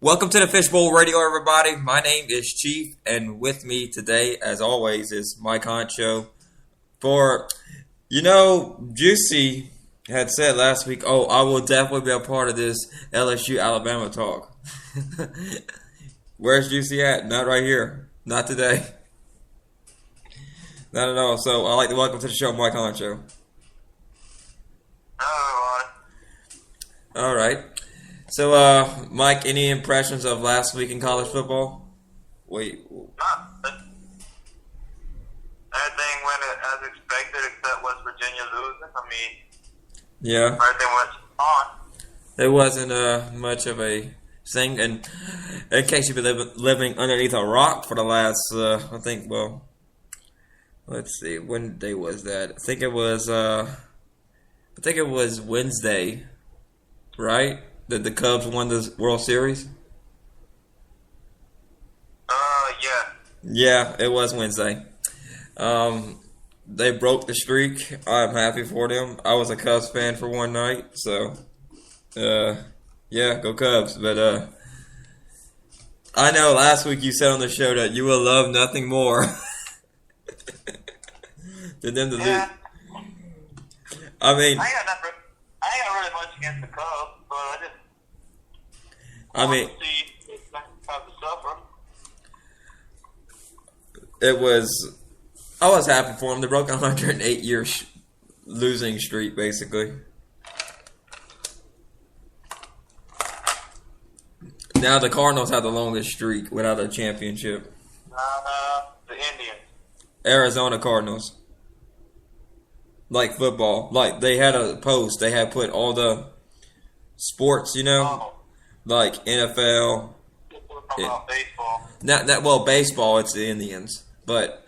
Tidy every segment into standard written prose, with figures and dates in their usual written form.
Welcome to the Fishbowl Radio, everybody. My name is Chief, and with me today, as always, is Mike Honcho. Juicy had said last week, I will definitely be a part of this LSU Alabama talk. Where's Juicy at? Not right here. Not today. Not at all. So I'd like to welcome to the show Mike Honcho. Hello, everyone. All right. So, Mike, any impressions of last week in college football? Everything went as expected except West Virginia losing. Yeah. Everything went on. There wasn't much of a thing. And in case you've been living underneath a rock for the last, let's see, when day was that? I think it was Wednesday, right? That the Cubs won the World Series? Yeah. Yeah, it was Wednesday. They broke the streak. I'm happy for them. I was a Cubs fan for one night, so go Cubs. But I know last week you said on the show that you will love nothing more than them to lose. I mean, I ain't got really much against the Cubs, but I just see have to suffer. I was happy for them. They broke a 108-year losing streak, basically. Now the Cardinals have the longest streak without a championship. The Indians. Arizona Cardinals. Like football. Like they had a post. They had put all the sports, like NFL. Baseball. Baseball, it's the Indians. But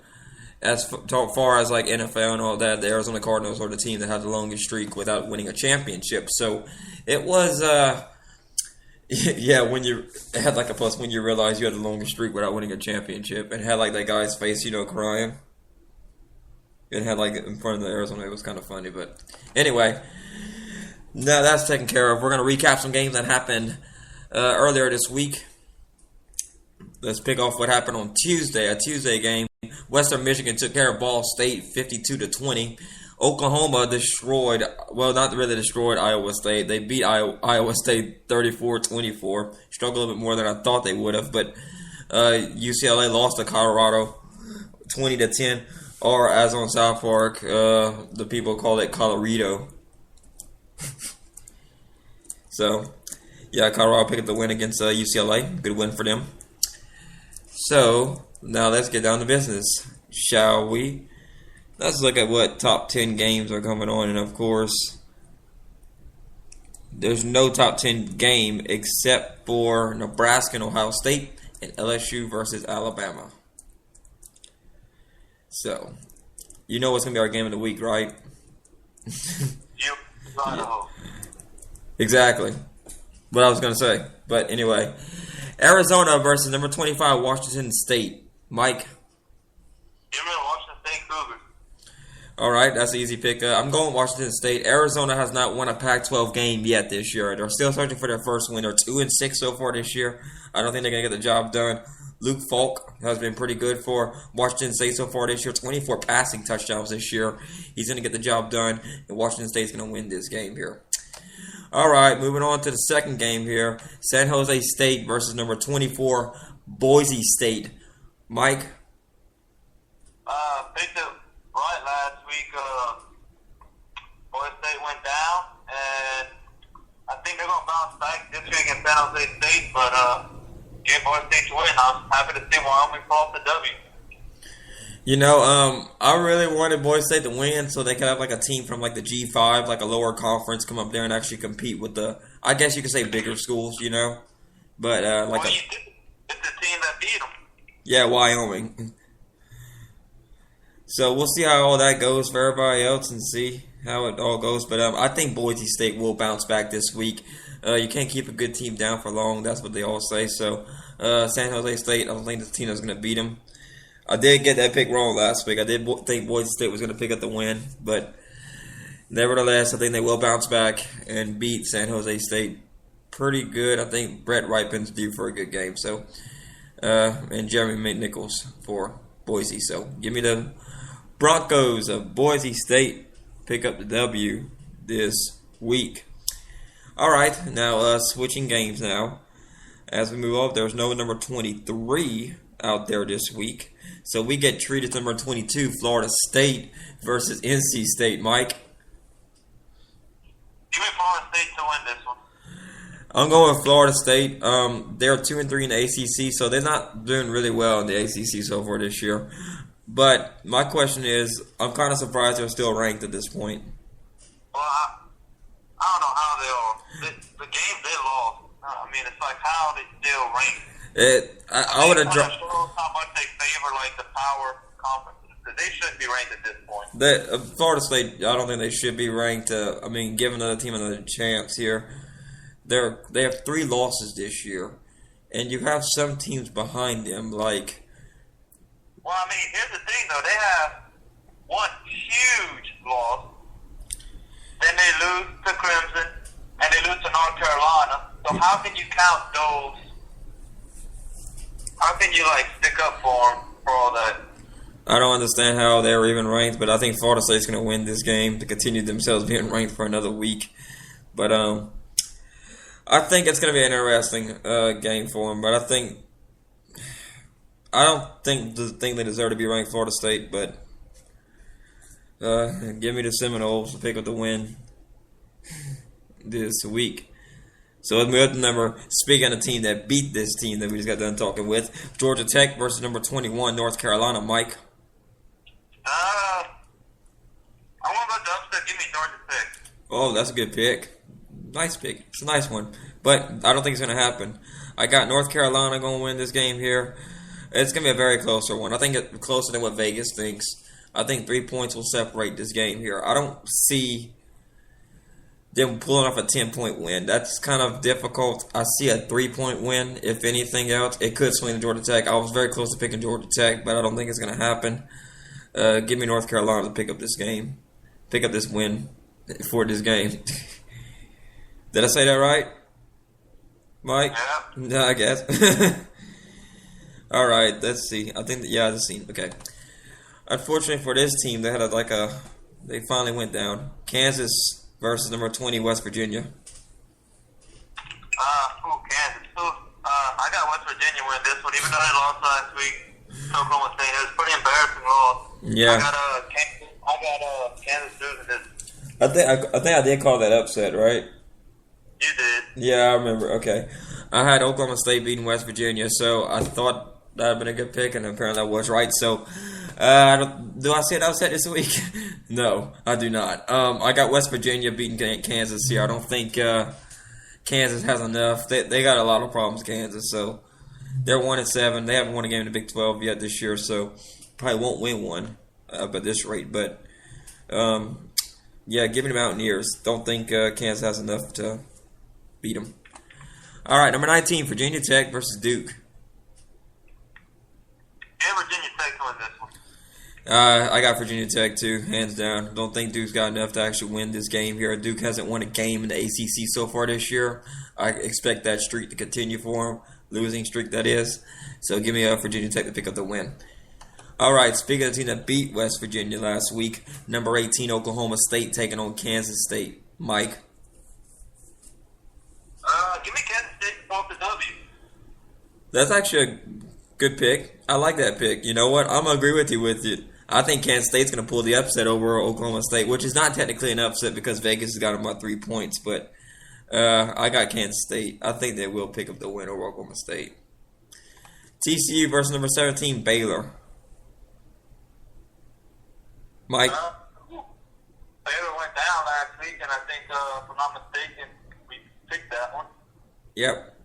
as far as like NFL and all that, the Arizona Cardinals are the team that had the longest streak without winning a championship. So it was, when you had like a plus when you realize you had the longest streak without winning a championship and had like that guy's face, crying. It had like in front of the Arizona. It was kind of funny, but anyway, now that's taken care of. We're going to recap some games that happened earlier this week. Let's pick off what happened on Tuesday. A Tuesday game. Western Michigan took care of Ball State 52-20. Oklahoma not really destroyed Iowa State. They beat Iowa State 34-24. Struggled a little bit more than I thought they would have, but UCLA lost to Colorado 20-10. Or as on South Park, the people call it Colorado. So, Colorado picked up the win against UCLA. Good win for them. So, now let's get down to business, shall we? Let's look at what top 10 games are coming on. And, of course, there's no top 10 game except for Nebraska and Ohio State and LSU versus Alabama. So, you know what's going to be our game of the week, right? Idaho. Exactly. What I was going to say. But anyway, Arizona versus number 25, Washington State. Mike? Give me the Washington State Cougars. All right, that's an easy pick. I'm going Washington State. Arizona has not won a Pac-12 game yet this year. They're still searching for their first win. They're 2-6 so far this year. I don't think they're going to get the job done. Luke Falk has been pretty good for Washington State so far this year. 24 passing touchdowns this year. He's going to get the job done, and Washington State's going to win this game here. All right, moving on to the second game here. San Jose State versus number 24, Boise State. Mike? Picked it right last week. Boise State went down, and I think they're going to bounce back this week against San Jose State, but get Boise State to win. I'm happy to see Wyoming pull off the W. I really wanted Boise State to win so they could have like a team from like the G5, like a lower conference, come up there and actually compete with the, I guess you could say bigger schools, But it's the team that beat them. Yeah, Wyoming. So we'll see how all that goes for everybody else and see how it all goes. But I think Boise State will bounce back this week. You can't keep a good team down for long. That's what they all say. So San Jose State, I don't think this team is going to beat them. I did get that pick wrong last week. I did think Boise State was going to pick up the win. But nevertheless, I think they will bounce back and beat San Jose State pretty good. I think Brett Ripon's due for a good game. So, and Jeremy McNichols for Boise. So, give me the Broncos of Boise State pick up the W this week. All right, now switching games now. As we move on, there's no number 23 out there this week. So we get treated to number 22, Florida State versus NC State. Mike? Give me Florida State to win this one. I'm going with Florida State. They're 2-3 in the ACC, so they're not doing really well in the ACC so far this year. But my question is, I'm kind of surprised they're still ranked at this point. Well, I don't know how they are. The game they lost. I mean, it's like how they still ranked. I would have dropped. Shows how much they favor like the power conferences. They shouldn't be ranked at this point. Florida State, I don't think they should be ranked. I mean, giving another team another chance here. They have 3 losses this year, and you have some teams behind them like. Well, I mean, here's the thing though. They have one huge loss, then they lose to Clemson, and they lose to North Carolina. So how can you count those? How can you stick up for them for all that? I don't understand how they were even ranked, but I think Florida State's going to win this game to continue themselves being ranked for another week. But I think it's going to be an interesting game for them. But I don't think they deserve to be ranked, Florida State. But give me the Seminoles to pick up the win this week. So let's move up to number. Speaking of the team that beat this team that we just got done talking with, Georgia Tech versus number 21 North Carolina. Mike. I want to go to upset. Give me Georgia Tech. Oh, that's a good pick. Nice pick. It's a nice one. But I don't think it's going to happen. I got North Carolina going to win this game here. It's going to be a very closer one. I think it's closer than what Vegas thinks. I think 3 points will separate this game here. I don't see them pulling off a 10-point win. That's kind of difficult. I see a 3-point win, if anything else. It could swing to Georgia Tech. I was very close to picking Georgia Tech, but I don't think it's going to happen. Give me North Carolina to pick up this game. Pick up this win for this game. Did I say that right, Mike? Yeah. No, I guess. All right, let's see. I think, this team. Okay. Unfortunately for this team, they had they finally went down. Kansas versus number 20 West Virginia. Kansas. I got West Virginia win this one, even though they lost last week. Oklahoma State. It was a pretty embarrassing loss. Yeah. I got Kansas losing this. I think I did call that upset, right? You did. Yeah, I remember. Okay. I had Oklahoma State beating West Virginia, so I thought that would have been a good pick, and apparently I was right. So, do I say an upset this week? No, I do not. I got West Virginia beating Kansas here. I don't think Kansas has enough. They got a lot of problems, Kansas, so they're 1-7. They haven't won a game in the Big 12 yet this year, so probably won't win one at this rate. But, give me the Mountaineers. Don't think Kansas has enough to beat them. All right, number 19, Virginia Tech versus Duke. Yeah, Virginia Tech won this one. I got Virginia Tech too, hands down. Don't think Duke's got enough to actually win this game here. Duke hasn't won a game in the ACC so far this year. I expect that streak to continue for them, losing streak that is. So give me Virginia Tech to pick up the win. All right, speaking of the team that beat West Virginia last week, number 18 Oklahoma State taking on Kansas State. Mike. Give me Kansas State to pull the W. That's actually a good pick. I like that pick. You know what? I'm going to agree with you with it. I think Kansas State's going to pull the upset over Oklahoma State, which is not technically an upset because Vegas has got them by 3 points. But I got Kansas State. I think they will pick up the win over Oklahoma State. TCU versus number 17, Baylor. Mike? Baylor went down last week, and I think, if I'm not mistaken, we picked that one. Yep.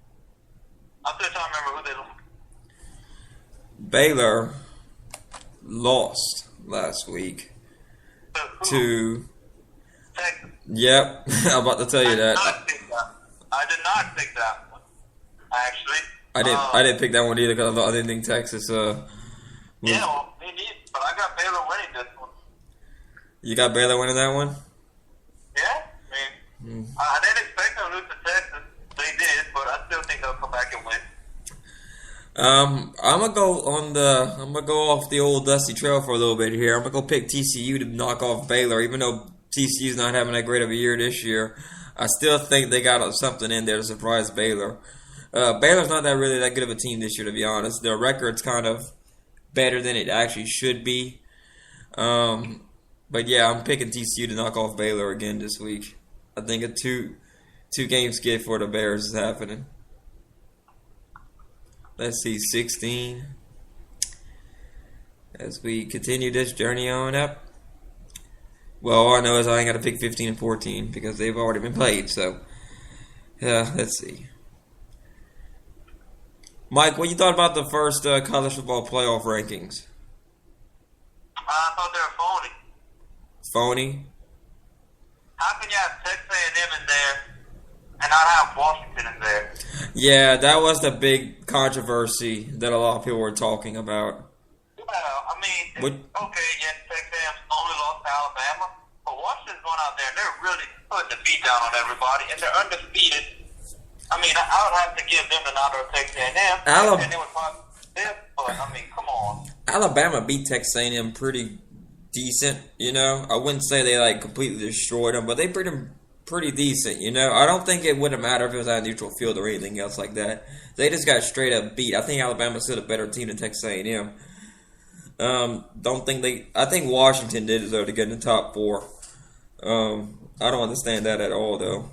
I'm still trying to remember who they lost. Baylor lost last week to Texas. Yep, I'm about to tell you that. I did not pick that one. Actually, I didn't pick that one either because I didn't think Texas. Yeah, well, me neither. But I got Baylor winning this one. You got Baylor winning that one? Yeah, I mean, I didn't expect them to lose to Texas. They did. think they'll come back and win. I'm gonna go off the old dusty trail for a little bit here. I'm gonna go pick TCU to knock off Baylor, even though TCU's not having that great of a year this year. I still think they got something in there to surprise Baylor. Baylor's not really that good of a team this year, to be honest. Their record's kind of better than it actually should be. But yeah, I'm picking TCU to knock off Baylor again this week. I think a two-game skid for the Bears is happening. Let's see, 16. As we continue this journey on up. Well, all I know is I ain't got to pick 15 and 14 because they've already been played. So, yeah, let's see. Mike, what you thought about the first college football playoff rankings? I thought they were phony. Phony? How can you have Texas A&M in there and not have Washington in there? Yeah, that was the big controversy that a lot of people were talking about. Well, I mean, okay, yes, Texas A&M's only lost to Alabama, but Washington's going out there and they're really putting the beat down on everybody, and they're undefeated. I mean, I would have to give them the nod of Texas A&M. And they would probably them, but I mean, come on. Alabama beat Texas A&M pretty decent, you know. I wouldn't say they like completely destroyed them, but they beat them pretty decent, you know. I don't think it would have mattered if it was at a neutral field or anything else like that. They just got straight up beat. I think Alabama's still a better team than Texas A&M. I think Washington did deserve to get in the top 4. I don't understand that at all, though.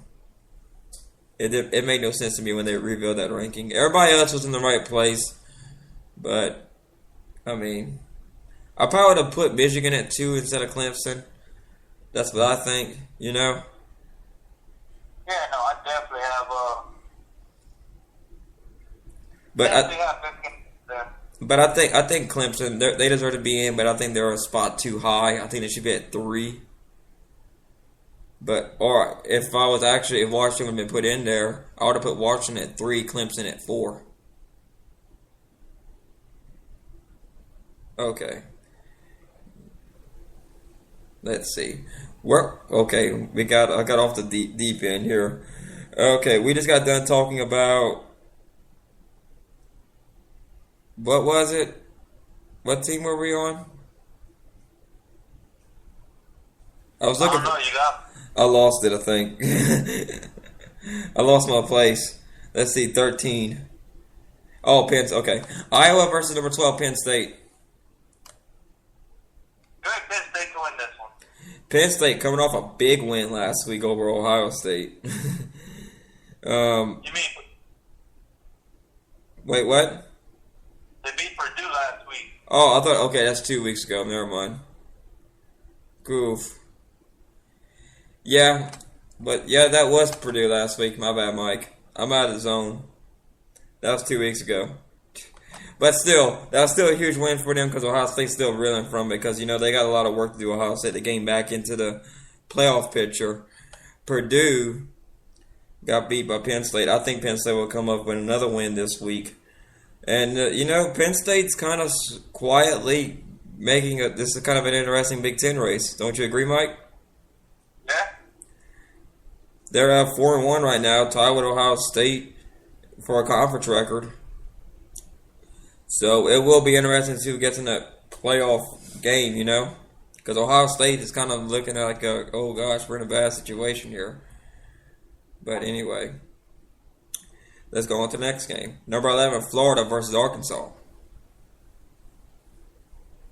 It made no sense to me when they revealed that ranking. Everybody else was in the right place, but I mean, I probably would have put Michigan at 2 instead of Clemson. That's what I think, you know. Yeah, no, I definitely have. But I think Clemson they deserve to be in, but I think they're a spot too high. I think they should be at 3. But if Washington would have been put in there, I would have put Washington at 3, Clemson at 4. Okay. Let's see. I got off the deep end here. Okay, we just got done talking about what was it? What team were we on? I was looking. I lost it, I think. I lost my place. Let's see, 13. Oh, okay. Iowa versus number 12, Penn State. Good Penn State to win this one. Penn State coming off a big win last week over Ohio State. You mean? Wait, what? They beat Purdue last week. Oh, I thought, okay, that's 2 weeks ago. Never mind. Goof. Yeah, but yeah, that was Purdue last week. My bad, Mike. I'm out of the zone. That was 2 weeks ago. But still, that was still a huge win for them because Ohio State's still reeling from it because, you know, they got a lot of work to do, Ohio State, to gain back into the playoff picture. Purdue got beat by Penn State. I think Penn State will come up with another win this week. And, you know, Penn State's kind of quietly making this is kind of an interesting Big Ten race. Don't you agree, Mike? Yeah. They're at 4-1 right now, tied with Ohio State for a conference record. So it will be interesting to see who gets in that playoff game, you know, because Ohio State is kind of looking like, oh gosh, we're in a bad situation here. But anyway, let's go on to the next game. Number 11, Florida versus Arkansas.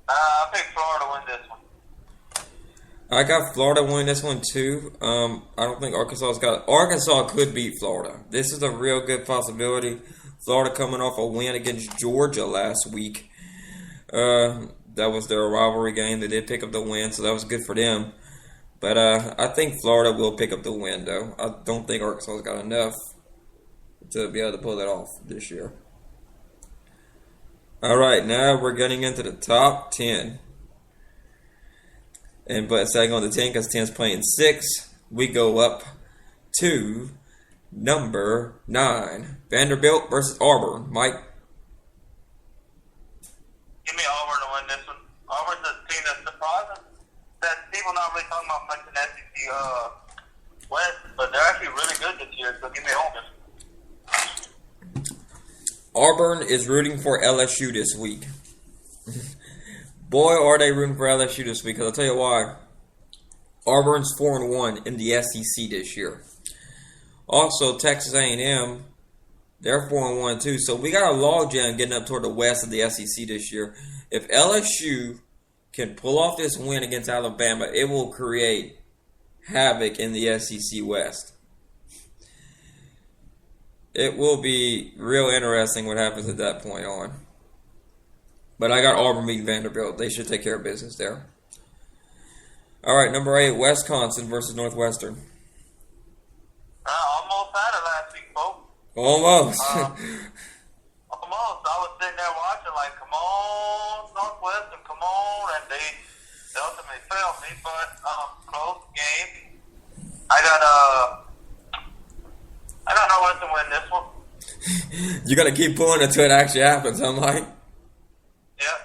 I think Florida win this one. I got Florida winning this one too. I don't think Arkansas could beat Florida. This is a real good possibility. Florida coming off a win against Georgia last week. That was their rivalry game. They did pick up the win, so that was good for them. But I think Florida will pick up the win, though. I don't think Arkansas's got enough to be able to pull that off this year. All right, now we're getting into the top 10. But second on the 10 because 10's playing 6. We go up to number 9. Vanderbilt versus Auburn. Mike? Give me Auburn to win this one. Auburn's a team that's surprising. That people not really talking about much in SEC West, but they're actually really good this year, so give me Auburn. Auburn is rooting for LSU this week. Boy, are they rooting for LSU this week. Because I'll tell you why. Auburn's 4-1 in the SEC this year. Also, Texas A&M, they're 4-1 too. So we got a logjam getting up toward the west of the SEC this year. If LSU can pull off this win against Alabama, it will create havoc in the SEC West. It will be real interesting what happens at that point on. But I got Auburn beating Vanderbilt. They should take care of business there. All right, number 8, Wisconsin versus Northwestern. Almost had it last week, folks. Almost. Almost. I was sitting there watching like, come on, Northwestern, come on. And they ultimately failed me, but close game. I got Northwestern win this one. You got to keep pulling until it actually happens, huh, Mike? Yeah.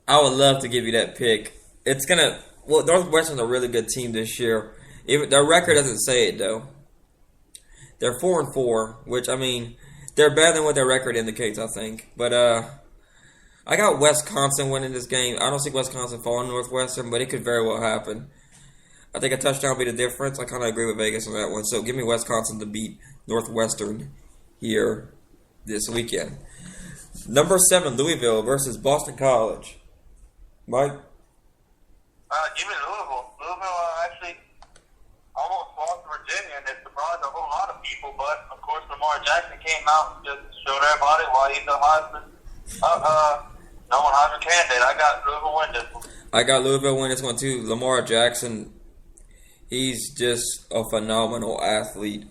I would love to give you that pick. It's going to... Well, Northwestern's a really good team this year. Even, their record doesn't say it, though. They're 4-4, which, I mean, they're better than what their record indicates, I think. But I got Wisconsin winning this game. I don't see Wisconsin falling Northwestern, but it could very well happen. I think a touchdown will be the difference. I kind of agree with Vegas on that one. So give me Wisconsin to beat Northwestern here this weekend. Number 7, Louisville versus Boston College. Mike? Give me Louisville. Louisville actually almost lost to Virginia, and it surprised a whole lot of people. But, of course, Lamar Jackson came out and just showed everybody why he's a Heisman. No one Heisman candidate. I got Louisville win this one. I got Louisville win this one, too. Lamar Jackson, he's just a phenomenal athlete.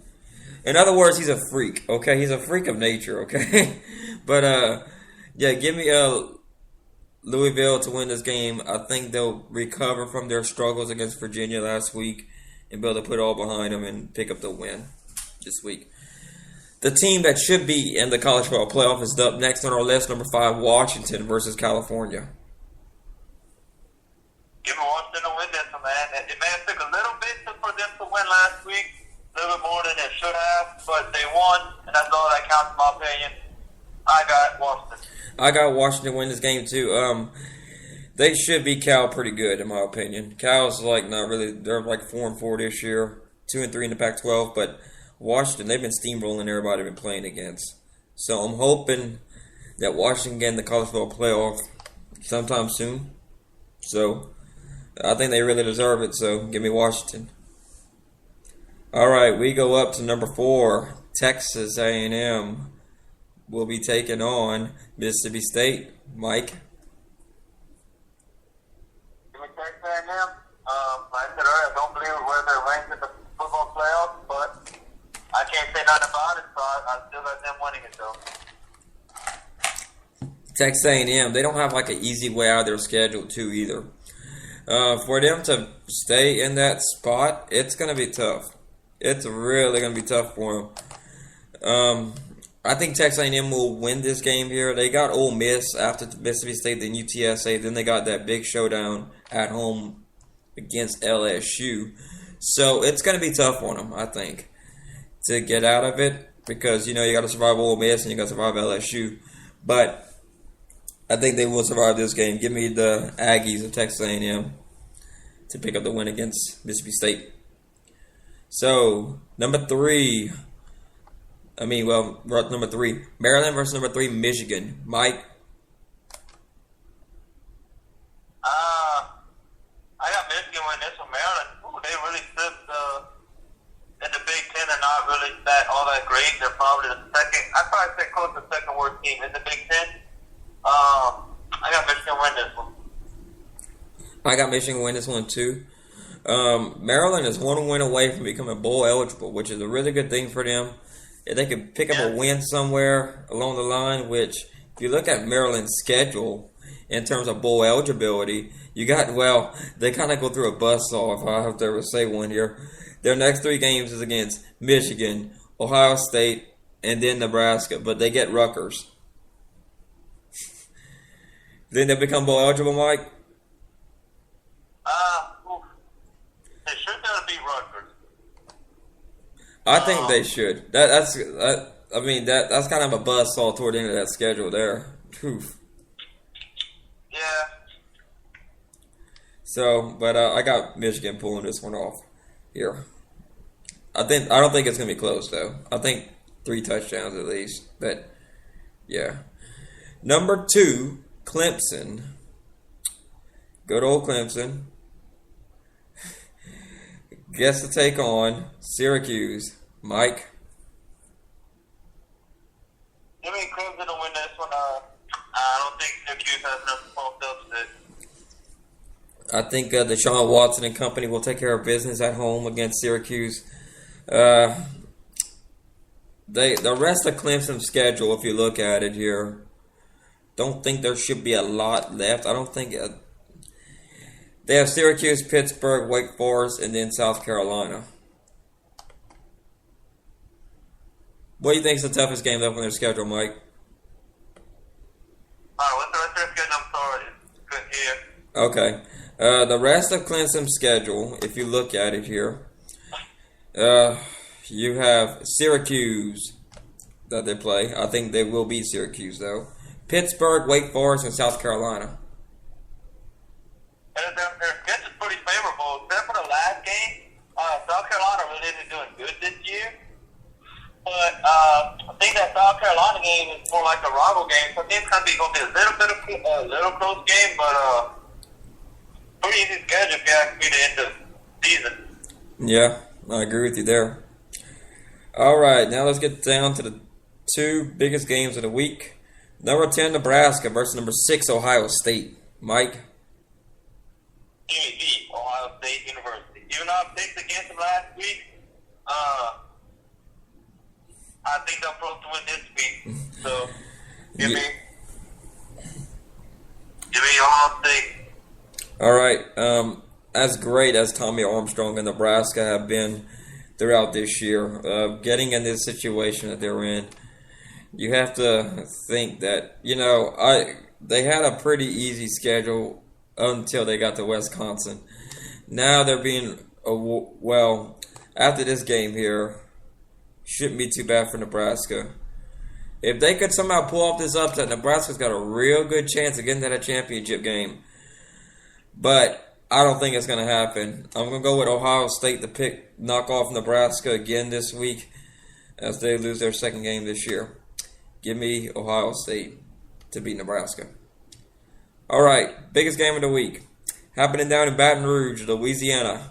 In other words, he's a freak, okay? He's a freak of nature, okay? But, yeah, give me Louisville to win this game. I think they'll recover from their struggles against Virginia last week and be able to put it all behind them and pick up the win this week. The team that should be in the college football playoff is up next on our list, number 5, Washington versus California. Give me Washington to win this one, man. It may have took a little bit for them to win last week, a little bit more than it should have, but they won, and that's all that counts in my opinion. I got Washington. I got Washington win this game too. They should beat Cal pretty good in my opinion. Cal's like not really. They're like 4-4 this year, 2-3 in the Pac-12. But Washington, they've been steamrolling everybody they've been playing against. So I'm hoping that Washington get in the college football playoff sometime soon. So I think they really deserve it. So give me Washington. All right, we go up to number 4, Texas A&M. Will be taking on Mississippi State. Mike? Give me Texas A&M. Like I said earlier, I don't believe where they're ranked in the football playoffs, but I can't say nothing about it, so I still got them winning it, though. Texas A&M, they don't have like an easy way out of their schedule, too, either. For them to stay in that spot, it's going to be tough. It's really going to be tough for them. I think Texas A&M will win this game here. They got Ole Miss after Mississippi State, then UTSA. Then they got that big showdown at home against LSU. So it's going to be tough on them, I think, to get out of it because, you got to survive Ole Miss and you got to survive LSU. But I think they will survive this game. Give me the Aggies of Texas A&M to pick up the win against Mississippi State. So, number 3, Maryland versus number 3, Michigan. Mike? I got Michigan win this one. Maryland, they really slipped in the Big Ten. They're not really all that great. They're probably the second, I'd probably say close to the second worst team in the Big Ten. I got Michigan win this one. I got Michigan win this one too. Maryland is one win away from becoming bowl eligible, which is a really good thing for them. If they could pick up a win somewhere along the line, which if you look at Maryland's schedule in terms of bowl eligibility, they kind of go through a buzzsaw, if I have to ever say one here. Their next 3 games is against Michigan, Ohio State, and then Nebraska, but they get Rutgers. Then they become bowl eligible, Mike? They should be able to beat Rutgers. I think they should. I mean, that's kind of a buzzsaw toward the end of that schedule there. Oof. Yeah. So, but I got Michigan pulling this one off here. I don't think it's gonna be close though. I think 3 touchdowns at least. But yeah, number 2, Clemson. Good old Clemson. Gets to take on Syracuse. Mike. Give me Clemson to win this one. I don't think Syracuse has enough to pull the upset. I think Deshaun Watson and company will take care of business at home against Syracuse. The rest of Clemson's schedule, if you look at it here, don't think there should be a lot left. I don't think they have Syracuse, Pittsburgh, Wake Forest, and then South Carolina. What do you think is the toughest game left on their schedule, Mike? What's the rest of their schedule? I'm sorry, couldn't hear. Okay. The rest of Clemson's schedule, if you look at it here, you have Syracuse that they play. I think they will beat Syracuse, though. Pittsburgh, Wake Forest, and South Carolina. Their schedule's pretty favorable, except for the last game. South Carolina really isn't doing good this year. But I think that South Carolina game is more like a rival game, so I think it's going to be a little close game, but pretty easy schedule if you ask me to end the season. Yeah, I agree with you there. All right, now let's get down to the 2 biggest games of the week. Number 10, Nebraska versus number 6, Ohio State. Mike? Give me the Ohio State University. Even though I picked against them last week, I think they'll prove to win this week. So, give me Ohio State. All right. As great as Tommy Armstrong and Nebraska have been throughout this year, getting in this situation that they're in, you have to think that, they had a pretty easy schedule until they got to Wisconsin. Now they're being, after this game here, shouldn't be too bad for Nebraska. If they could somehow pull off this upset, Nebraska's got a real good chance of getting to that championship game. But I don't think it's going to happen. I'm going to go with Ohio State to knock off Nebraska again this week as they lose their second game this year. Give me Ohio State to beat Nebraska. All right, biggest game of the week. Happening down in Baton Rouge, Louisiana.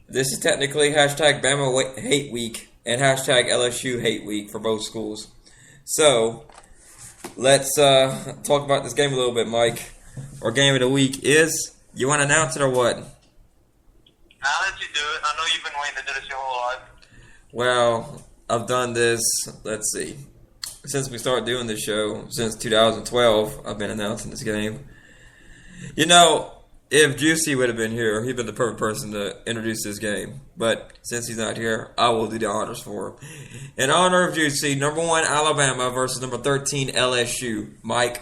This is technically hashtag Bama Hate Week and hashtag LSU Hate Week for both schools. So, let's talk about this game a little bit, Mike. Our game of the week is, you want to announce it or what? I'll let you do it. I know you've been waiting to do this your whole life. Well, I've done this, let's see, since we started doing this show, since 2012, I've been announcing this game. If Juicy would have been here, he'd been the perfect person to introduce this game. But since he's not here, I will do the honors for him. In honor of Juicy, number 1 Alabama versus number 13 LSU. Mike?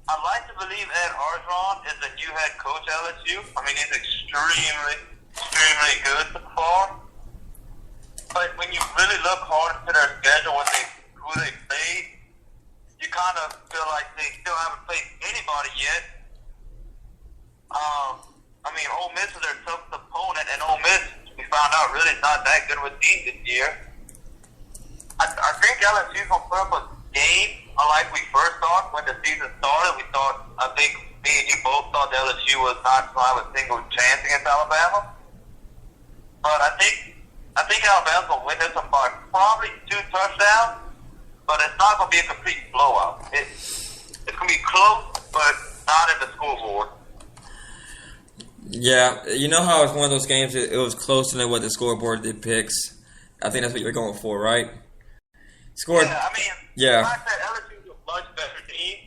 I'd like to believe Ed Orgeron is the new head coach at LSU. I mean, he's extremely good so far. But when you really look hard into their schedule, who they played, you kind of feel like they still haven't played anybody yet. Ole Miss is their toughest opponent, and Ole Miss, we found out, really is not that good with teams this year. I think LSU's going to put up a game unlike we first thought when the season started. I think me and you both thought that LSU was not going to have a single chance against Alabama. But I think Alabama's going to win this one by probably 2 touchdowns, but it's not going to be a complete blowout. It's going to be close, but not in the scoreboard. Yeah, you know how it's one of those games, it was closer than what the scoreboard did picks. I think that's what you're going for, right? Yeah. Like I said, LSU's a much better team,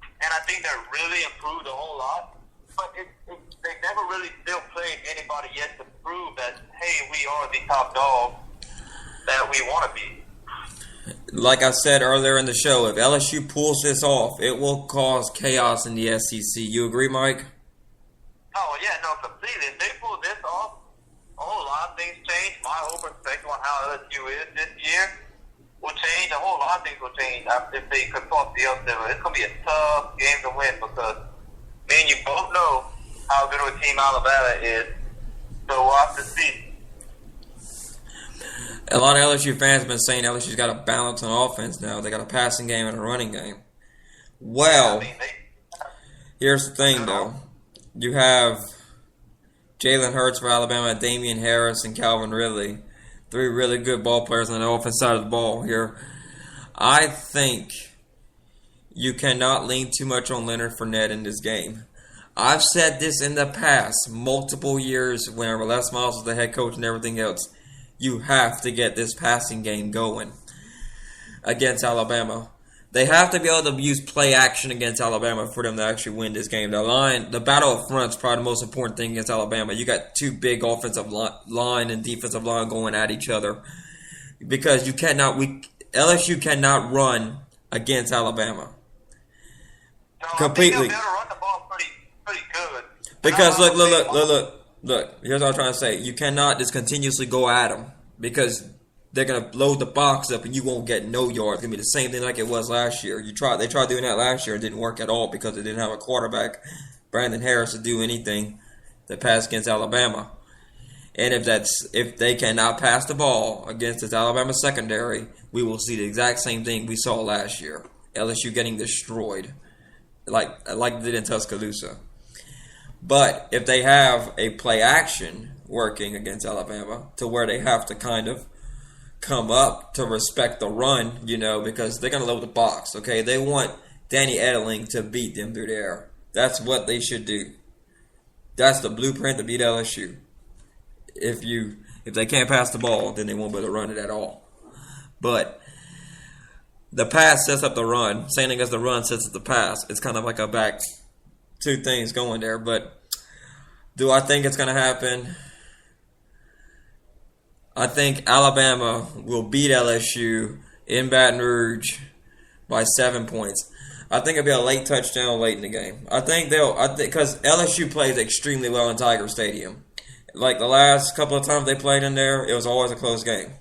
and I think they're really improved a whole lot. But they never really still played anybody yet to prove that, hey, we are the top dog that we want to be. Like I said earlier in the show, if LSU pulls this off, it will cause chaos in the SEC. You agree, Mike? Oh, yeah, no, completely. If they pull this off, a whole lot of things change. My whole perspective on how LSU is this year will change. A whole lot of things will change if they confront the upset. It's going to be a tough game to win because me and you both know how good of a team Alabama is. So we'll have to see. A lot of LSU fans have been saying LSU's got a balance on offense now. They got a passing game and a running game. Well, here's the thing, though. You have Jalen Hurts for Alabama, Damian Harris, and Calvin Ridley. 3 really good ball players on the offense side of the ball here. I think you cannot lean too much on Leonard Fournette in this game. I've said this in the past, multiple years, whenever Les Miles was the head coach and everything else. You have to get this passing game going against Alabama. They have to be able to use play action against Alabama for them to actually win this game. The battle up front is probably the most important thing against Alabama. You got 2 big offensive line and defensive line going at each other because LSU cannot run against Alabama. No, Completely. I think they'll be able to run the ball pretty good. Because look. Here's what I'm trying to say. You cannot just continuously go at them because they're gonna load the box up and you won't get no yards. It's gonna be the same thing like it was last year. They tried doing that last year and it didn't work at all because they didn't have a quarterback, Brandon Harris, to do anything to pass against Alabama. And if they cannot pass the ball against this Alabama secondary, we will see the exact same thing we saw last year. LSU getting destroyed, like they did in Tuscaloosa. But if they have a play action working against Alabama to where they have to kind of come up to respect the run, because they're going to load the box, okay? They want Danny Edeling to beat them through the air. That's what they should do. That's the blueprint to beat LSU. If they can't pass the ball, then they won't be able to run it at all. But the pass sets up the run. Same thing as the run sets up the pass. It's kind of like a back 2 things going there. But do I think it's going to happen? I think Alabama will beat LSU in Baton Rouge by 7 points. I think it'll be a late touchdown late in the game. I think because LSU plays extremely well in Tiger Stadium. Like the last couple of times they played in there, it was always a close game,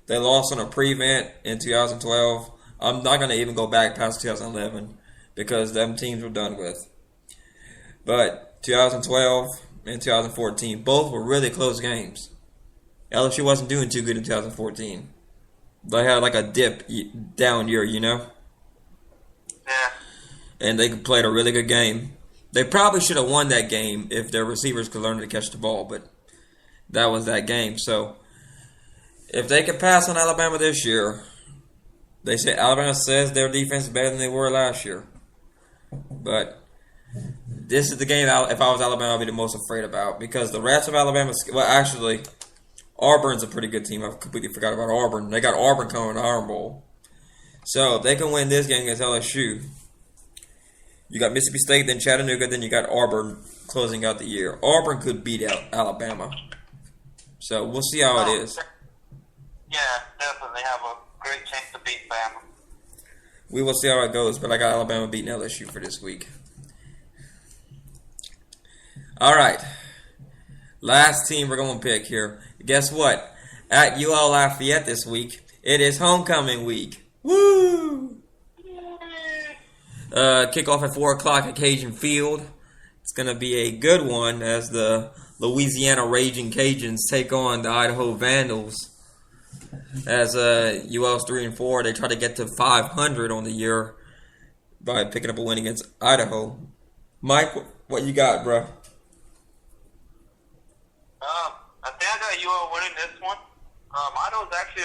They lost on a prevent in 2012. I'm not going to even go back past 2011 because them teams were done with. But 2012 and 2014, both were really close games. LSU wasn't doing too good in 2014. They had like a dip down year, Yeah. And they played a really good game. They probably should have won that game if their receivers could learn to catch the ball, but that was that game. So if they could pass on Alabama this year, Alabama says their defense is better than they were last year. But this is the game, if I was Alabama, I'd be the most afraid about because the rest of Alabama, well, actually, Auburn's a pretty good team. I completely forgot about Auburn. They got Auburn coming to the Iron Bowl. So if they can win this game against LSU, you got Mississippi State, then Chattanooga, then you got Auburn closing out the year. Auburn could beat Alabama. So we'll see how it is. Yeah, definitely have a great chance to beat Bama. We will see how it goes, but I got Alabama beating LSU for this week. All right. Last team we're going to pick here. Guess what? At UL Lafayette this week, it is homecoming week. Woo! Kickoff at 4 o'clock at Cajun Field. It's going to be a good one as the Louisiana Raging Cajuns take on the Idaho Vandals. As UL's 3-4, they try to get to 500 on the year by picking up a win against Idaho. Mike, what you got, bro? I think I got UL winning this one. Idaho's actually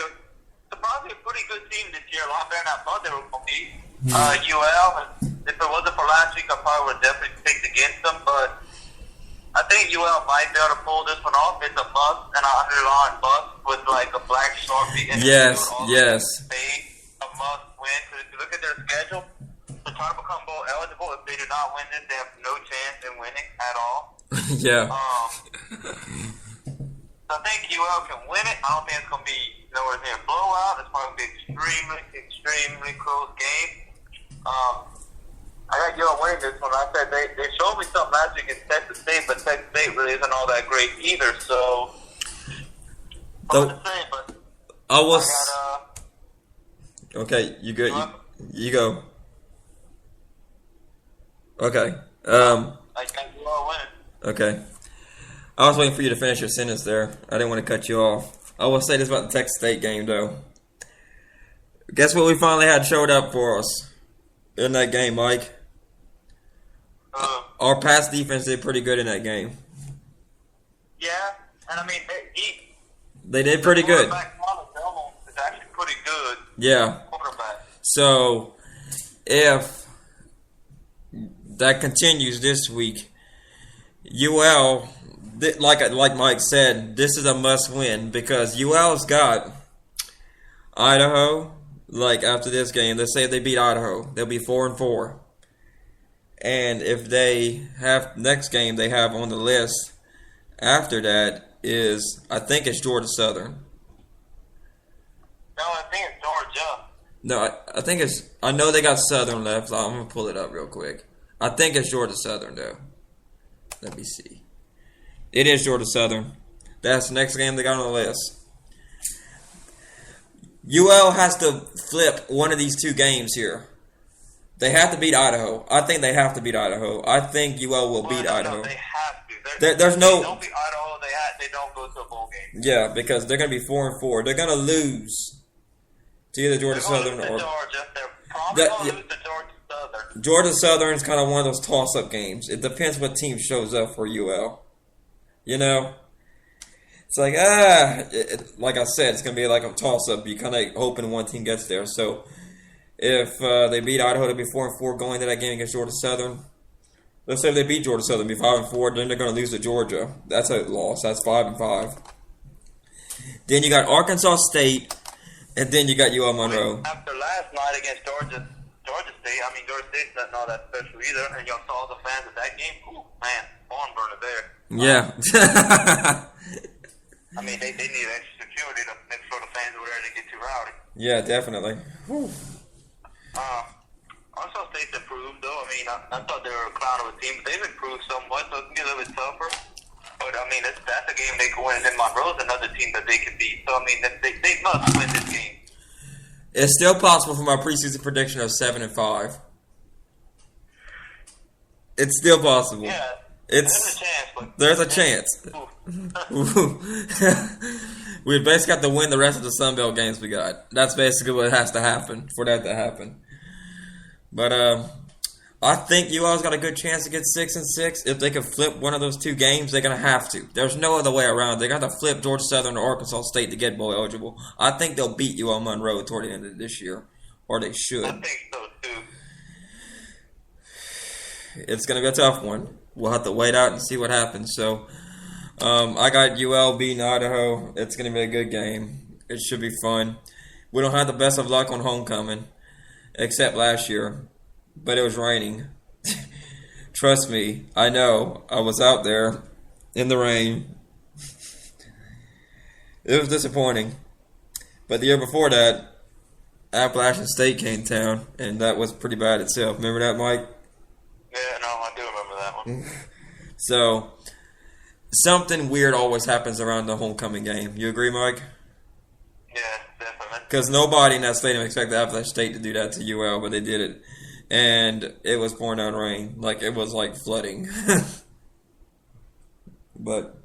surprisingly a pretty good team this year. A lot better than I thought they were going to be. UL, if it wasn't for last week, I probably would have definitely picked against them. But I think UL might be able to pull this one off. It's a must and an underline must with like a black Sharpie. And yes. A must win. Because if you look at their schedule, to try to become bowl eligible, if they do not win this, they have no chance in winning at all. Yeah. So I think UL can win it. I don't think it's going to be nowhere near a blowout. It's probably going to be an extremely, extremely close game. I got UL winning this one. I said they showed me something last week in Texas State, but Texas State really isn't all that great either. So hard to say, but I was. I got, okay, you go. You go. Okay. I got UL winning. Okay. I was waiting for you to finish your sentence there. I didn't want to cut you off. I will say this about the Texas State game, though. Guess what we finally had showed up for us in that game, Mike? Our pass defense did pretty good in that game. Yeah, and I mean, They did pretty good. Quarterback Delmo is actually pretty good. Yeah. Quarterback. So, if that continues this week, UL, like Mike said, this is a must-win because UL's got Idaho. Like after this game, let's say they beat Idaho, they'll be 4-4. And if they have next game they have on the list after that is, I think it's Georgia Southern. No, I think it's Georgia. No, I think it's. I know they got Southern left. So I'm gonna pull it up real quick. I think it's Georgia Southern though. Let me see. It is Georgia Southern. That's the next game they got on the list. UL has to flip one of these two games here. They have to beat Idaho. I think they have to beat Idaho. I think UL will beat Idaho. No, they have to. There's no. They don't beat Idaho. They don't go to a bowl game. Yeah, because they're going to be 4-4. They're going to lose to either Georgia Southern or Georgia. They're probably going to lose to Georgia Southern. Georgia Southern is kind of one of those toss-up games. It depends what team shows up for UL. You know, it's like like I said, it's going to be like a toss-up. You kind of hoping one team gets there. So if they beat Idaho, they'll be 4-4 going to that game against Georgia Southern. Let's say if they beat Georgia Southern, be 5-4. Then they're going to lose to Georgia. That's a loss. That's 5-5. Then you got Arkansas State, and then you got UL Monroe. After last night against Georgia State, I mean Georgia State's not all that special either, and y'all saw the fans at that game. Ooh, man, barn burner there. Yeah. I mean, they need extra security to make sure the fans over there didn't get too rowdy. Yeah, definitely. Whew. Arkansas State's improved, though. I mean, I thought they were a clown of a team, but they've improved somewhat, so it can get a little bit tougher. But, I mean, that's a game they can win, and then Monroe's another team that they can beat. So, I mean, they must win this game. It's still possible for my preseason prediction of 7-5. It's still possible. Yeah, there's a chance. But there's a chance. We basically have to win the rest of the Sun Belt games we got. That's basically what has to happen for that to happen. But I think UL's got a good chance to get 6-6. If they can flip one of those two games, they're gonna have to. There's no other way around. They got to flip Georgia Southern or Arkansas State to get bowl eligible. I think they'll beat UL Monroe toward the end of this year, or they should. I think so too. It's gonna be a tough one. We'll have to wait out and see what happens. So, I got UL beating Idaho. It's gonna be a good game. It should be fun. We don't have the best of luck on homecoming, except last year, but it was raining. Trust me, I know. I was out there in the rain. It was disappointing. But the year before that, Appalachian State came to town, and that was pretty bad itself. Remember that, Mike? Yeah, no, I do remember that one. So, something weird always happens around the homecoming game. You agree, Mike? Yeah, definitely. Because nobody in that stadium expected Appalachian State to do that to UL, but they did it. And it was pouring down rain. Like, it was like flooding. But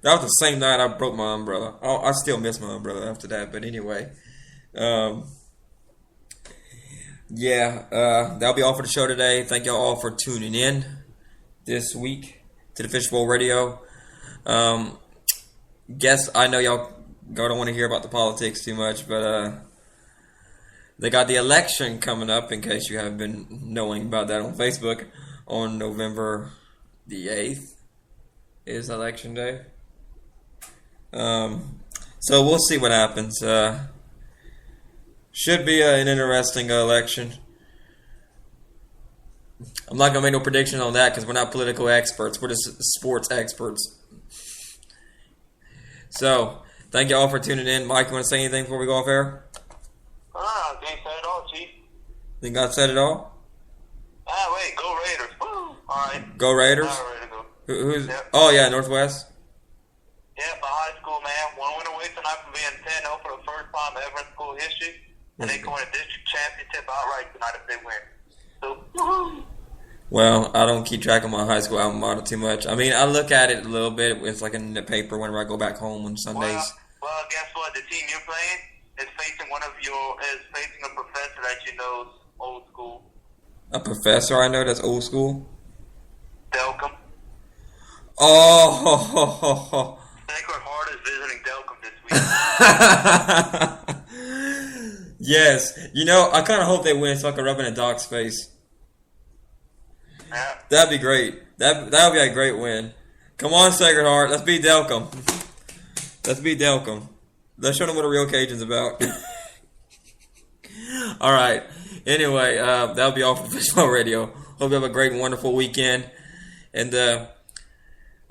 that was the same night I broke my umbrella. Oh, I still miss my umbrella after that. But anyway. That'll be all for the show today. Thank y'all all for tuning in this week to the Fishbowl Radio. Guess I know y'all don't want to hear about the politics too much, but they got the election coming up, in case you haven't been knowing about that on Facebook, on November the 8th is election day. So we'll see what happens. Should be an interesting election. I'm not going to make no prediction on that because we're not political experts. We're just sports experts. So, thank you all for tuning in. Mike, you want to say anything before we go off air? I think said it all, Chief. Think I said it all? Go Raiders. Not ready to go. Who's? Yep. Oh yeah, Northwest. Yeah, my high school, man. One win away tonight from being 10-0 for the first time ever in school history. And they go in a district championship outright tonight if they win. So, Well, I don't keep track of my high school alma mater too much. I mean, I look at it a little bit. It's like in the paper whenever I go back home on Sundays. well, guess what? The team you're playing is facing a professor that you know is old school. A professor I know that's old school. Delcom. Oh. Sacred Heart is visiting Delcom this week. Yes. You know, I kind of hope they win so I can rub it in Doc's face. Yeah. That'd be great. That would be a great win. Come on, Sacred Heart. Let's beat Delcom. Let's beat Delcom. Let's show them what a real Cajun's about. All right. Anyway, that'll be all for Fishbowl Radio. Hope you have a great and wonderful weekend. And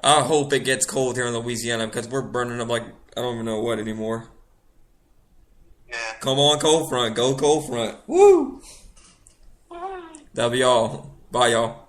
I hope it gets cold here in Louisiana because we're burning up like I don't even know what anymore. Yeah. Come on, cold front. Go cold front. Woo! That'll be all. Bye, y'all.